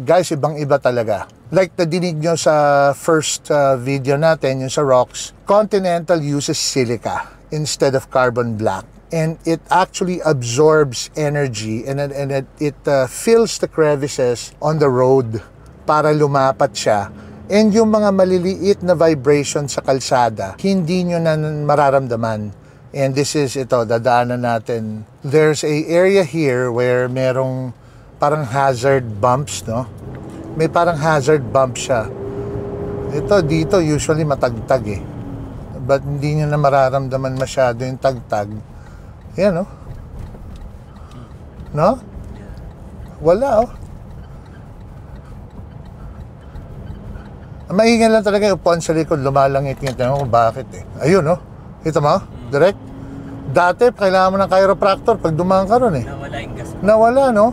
Guys, ibang-iba talaga. Like nadinig nyo sa first video natin, yung sa rocks, Continental uses silica instead of carbon black. And it actually absorbs energy and it fills the crevices on the road para lumapat siya. And yung mga maliliit na vibration sa kalsada, hindi nyo na mararamdaman. And this is ito, dadaanan natin. There's a area here where merong parang hazard bumps, no? May parang hazard bump siya. Ito, dito, usually matagtag eh. But hindi nyo na mararamdaman masyado yung tagtag. Yan, no? No? Wala, oh. Maingay lang talaga yung upuan sa likod, lumalangit-ngit. Ano kung bakit eh. Ayun, no? Ito mo? Direct? Dati, kailangan mo ng chiropractor pag dumaan ka ron eh. Nawala yung gas. Nawala, no?